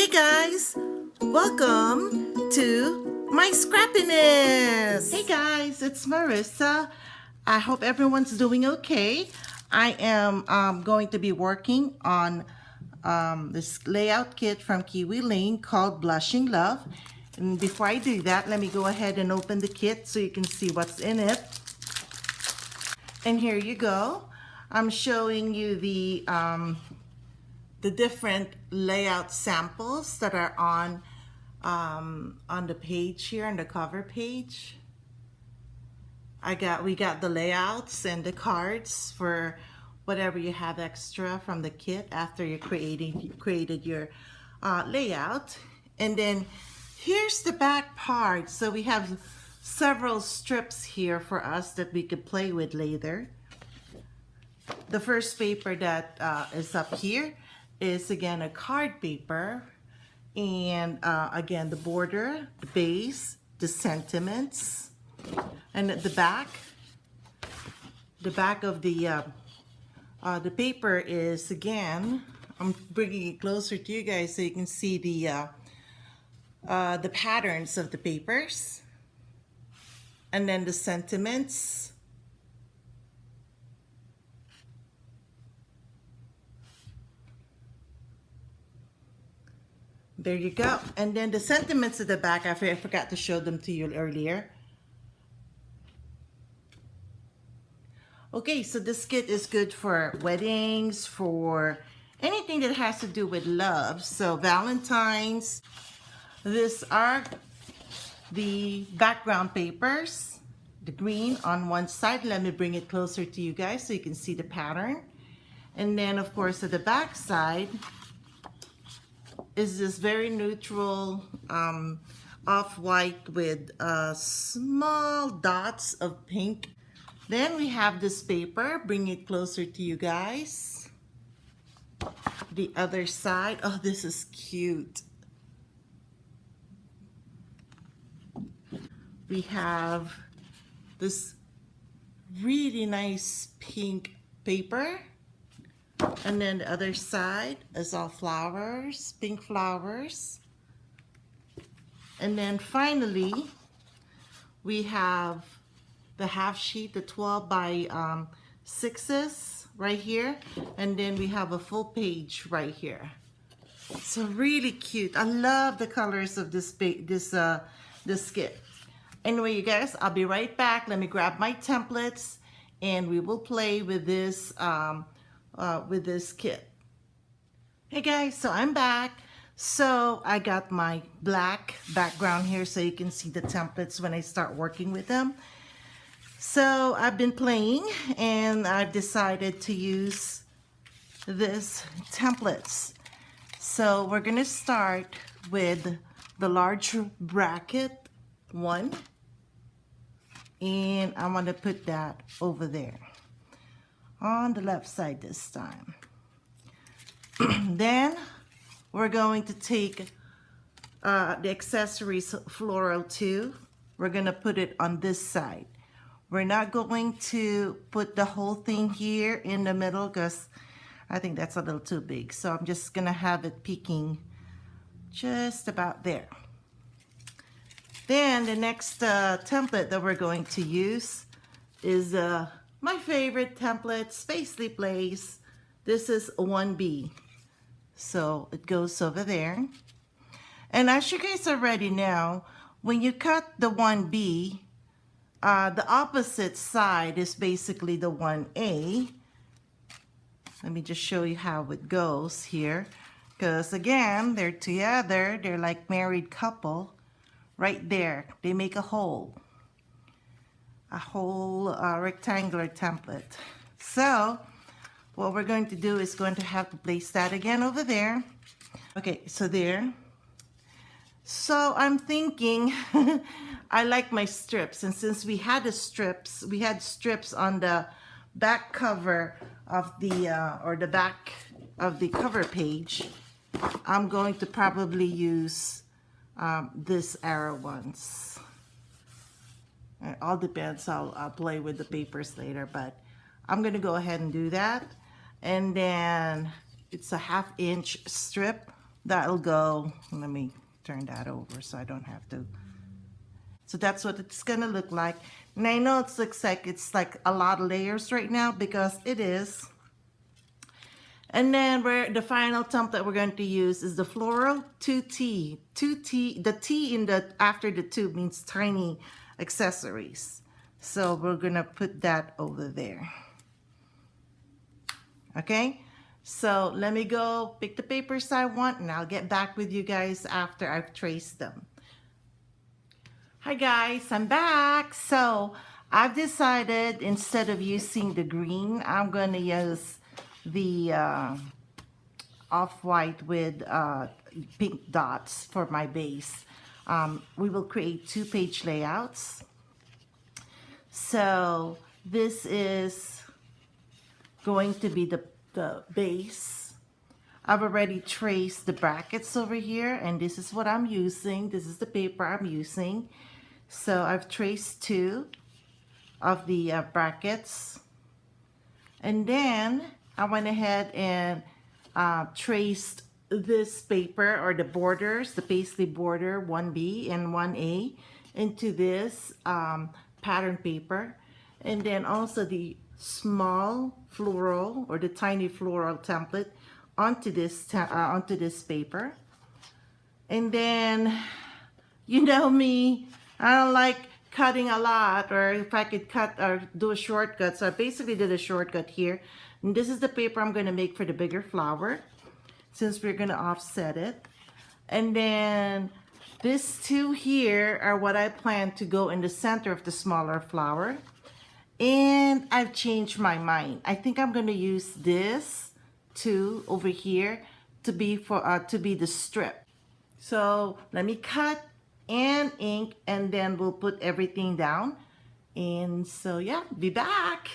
Hey guys, welcome to my scrappiness. Hey guys, it's Marissa. I hope everyone's doing okay. I am going to be working on this layout kit from Kiwi Lane called Blushing Love. And before I do that, let me go ahead and open the kit so you can see what's in it. And here you go. I'm showing you the different layout samples that are on the page here, on the cover page. We got the layouts and the cards for whatever you have extra from the kit after you created your layout. And then here's the back part. So we have several strips here for us that we could play with later. The first paper that is up here is again a card paper, and again the border, the base, the sentiments, and at the back of the paper is, again, I'm bringing it closer to you guys so you can see the patterns of the papers, and then the sentiments. There you go. And then the sentiments at the back, I forgot to show them to you earlier. Okay, so this kit is good for weddings, for anything that has to do with love. So Valentine's. These are the background papers. The green on one side. Let me bring it closer to you guys so you can see the pattern. And then, of course, at the back side is this very neutral off-white with small dots of pink. Then we have this paper, bring it closer to you guys. The other side, oh, this is cute. We have this really nice pink paper. And then the other side is all flowers, pink flowers. And then finally, we have the half sheet, the 12 by 6s right here. And then we have a full page right here. So really cute. I love the colors of this kit. Anyway, you guys, I'll be right back. Let me grab my templates and we will play with this kit. Hey guys, so I'm back. So I got my black background here so you can see the templates when I start working with them. So I've been playing and I've decided to use this templates. So we're gonna start with the large bracket one, and I'm gonna put that over there on the left side this time. Then we're going to take the accessories floral 2. We're going to put it on this side. We're not going to put the whole thing here in the middle because I think that's a little too big. So I'm just going to have it peeking just about there. Then the next template that we're going to use is my favorite template, Spacely Plays. This is 1B. So it goes over there. And as you guys already know, when you cut the 1B, the opposite side is basically the 1A. Let me just show you how it goes here. Because again, they're together. They're like married couple. Right there. They make a whole rectangular template. So what we're going to do is going to have to place that again over there. Okay, so there. So I'm thinking I like my strips, and since we had strips on the back cover of the back of the cover page, I'm going to probably use this arrow ones. It all depends. I'll play with the papers later, but I'm gonna go ahead and do that. And then it's a 1/2 inch strip That'll go. Let me turn that over so I don't have to. So that's what it's gonna look like. And I know it looks like it's like a lot of layers right now, because it is. And then the final template we're going to use is the floral 2T. 2T, the T in the after the 2 means tiny accessories. So we're gonna put that over there. Okay, so let me go pick the papers I want, and I'll get back with you guys after I've traced them. Hi guys, I'm back. So I've decided, instead of using the green, I'm going to use the off-white with pink dots for my base. We will create 2-page layouts. So this is going to be the base. I've already traced the brackets over here, and this is what I'm using. This is the paper I'm using. So I've traced 2 of the brackets, and then I went ahead and traced this paper, or the borders, the paisley border 1B and 1A, into this pattern paper, and then also the small floral, or the tiny floral template onto this paper. And then, you know me, I don't like cutting a lot, or if I could cut or do a shortcut. So I basically did a shortcut here. And this is the paper I'm going to make for the bigger flower, since we're going to offset it. And then these 2 here are what I plan to go in the center of the smaller flower. And I've changed my mind. I think I'm going to use this 2 over here to be the strip. So let me cut and ink, and then we'll put everything down. And so yeah, be back.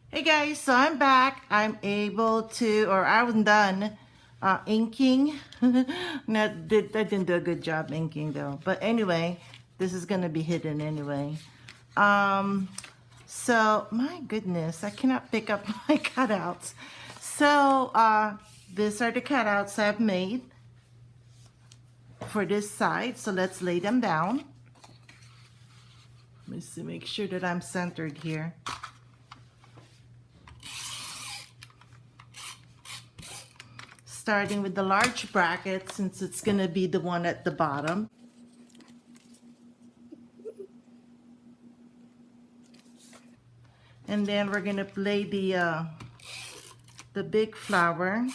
Hey guys, so I'm back. I'm able to, or I was done inking. I didn't do a good job inking though, but anyway, this is gonna be hidden anyway. So my goodness, I cannot pick up my cutouts. So these are the cutouts I've made for this side. So let's lay them down. Let me see, make sure that I'm centered here. Starting with the large bracket, since it's going to be the one at the bottom. And then we're going to lay the big flower.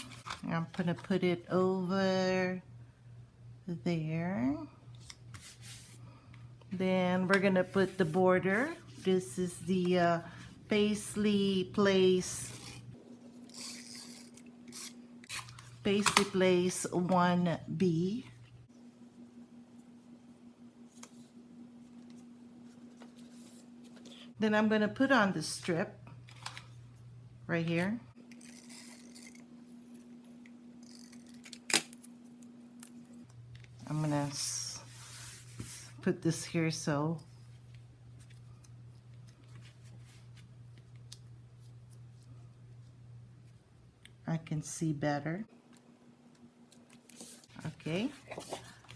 I'm going to put it over there. Then we're going to put the border. This is the Paisley Place 1B. Then I'm going to put on the strip right here. I'm going to put this here so I can see better. Okay,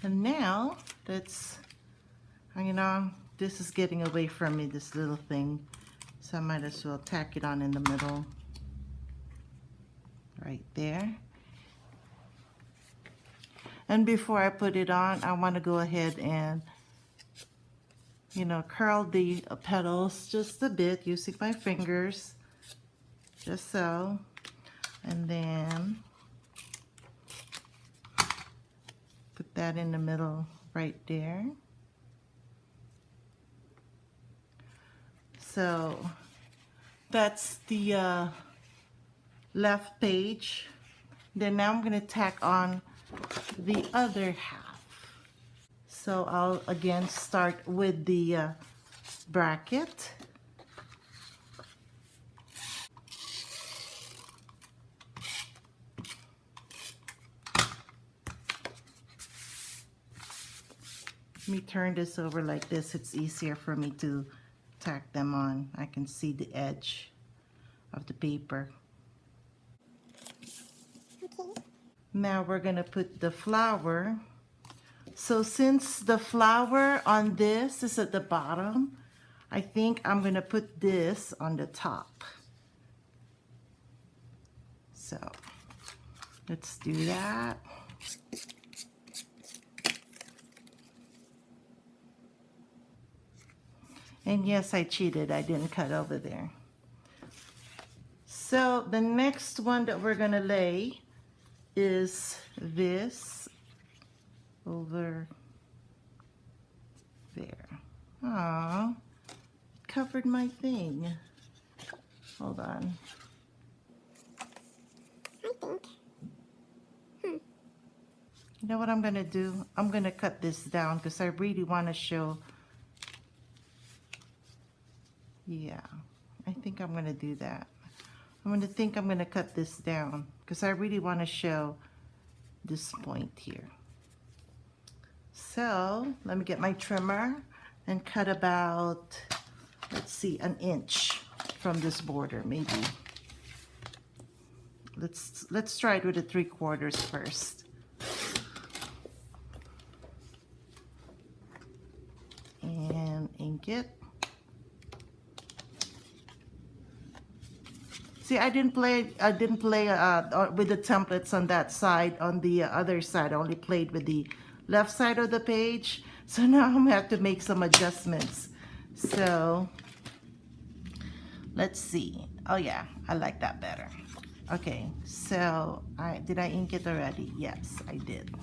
and now that's, you know, this is getting away from me, this little thing, so I might as well tack it on in the middle right there. And before I put it on, I want to go ahead and, you know, curl the petals just a bit using my fingers, just so. And then put that in the middle right there. So that's the left page. Then now I'm going to tack on the other half. So I'll again start with the bracket. Let me turn this over like this. It's easier for me to tack them on. I can see the edge of the paper. Okay. Now we're gonna put the flower. So since the flower on this is at the bottom, I think I'm gonna put this on the top. So let's do that. And yes, I cheated. I didn't cut over there. So the next one that we're gonna lay is this over there. Aww, it covered my thing. Hold on. I think. You know what I'm gonna do? I'm gonna cut this down because I really want to show. Yeah, I think I'm gonna do that. I'm gonna cut this down because I really want to show this point here. So let me get my trimmer and cut about, let's see, an inch from this border, maybe. Let's try it with a 3/4 first. And ink it. See, I didn't play with the templates on that side. On the other side, I only played with the left side of the page. So now I'm gonna have to make some adjustments. So let's see. Oh yeah, I like that better. Okay, so did I ink it already? Yes, I did.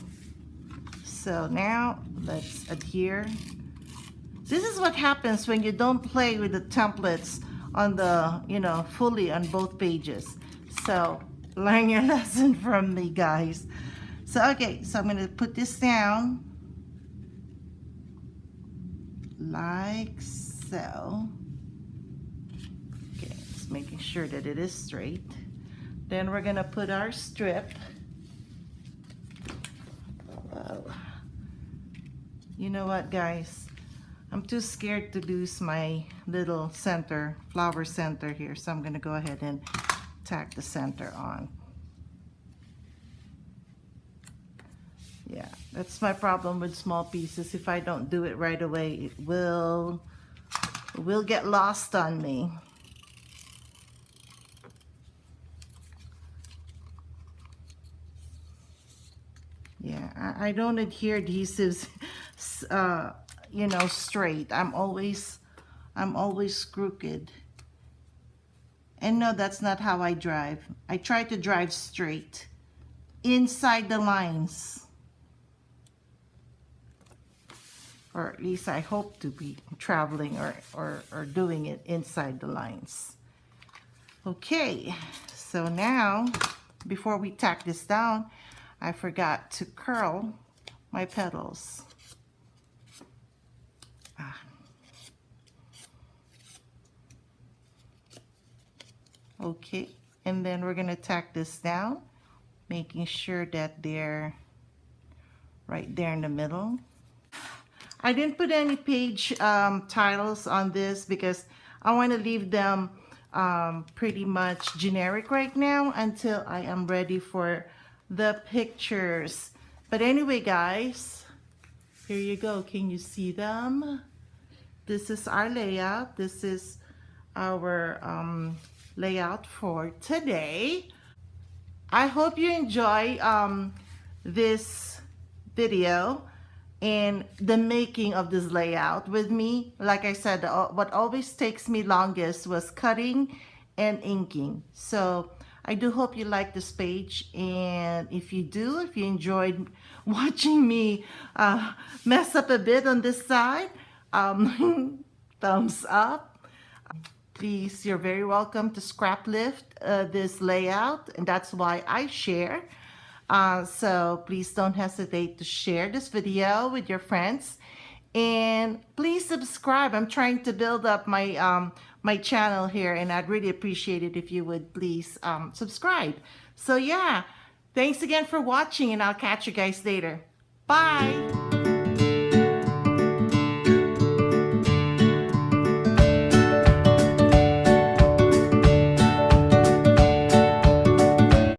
So now let's adhere. This is what happens when you don't play with the templates on the, fully on both pages. So learn your lesson from me, guys. So okay, so I'm gonna put this down like so. Okay, just making sure that it is straight. Then we're gonna put our strip. Whoa. You know what, guys? I'm too scared to lose my little center, flower center here, so I'm gonna go ahead and tack the center on. Yeah, that's my problem with small pieces. If I don't do it right away, it will get lost on me. Yeah, I don't adhere adhesives straight. I'm always crooked. And no, that's not how I drive. I try to drive straight inside the lines, or at least I hope to be traveling or doing it inside the lines. Okay, so now before we tack this down, I forgot to curl my petals. Okay, and then we're gonna tack this down, making sure that they're right there in the middle. I didn't put any page titles on this because I want to leave them pretty much generic right now until I am ready for the pictures. But anyway, guys, here you go. Can you see them? This is our layout. This is our layout for today. I hope you enjoy this video and the making of this layout with me. Like I said, what always takes me longest was cutting and inking. So I do hope you like this page, and if you enjoyed watching me mess up a bit on this side, thumbs up. Please, you're very welcome to scrap lift this layout, and that's why I share. So please don't hesitate to share this video with your friends, and please subscribe. I'm trying to build up my my channel here, and I'd really appreciate it if you would please subscribe. So yeah, thanks again for watching, and I'll catch you guys later. Bye.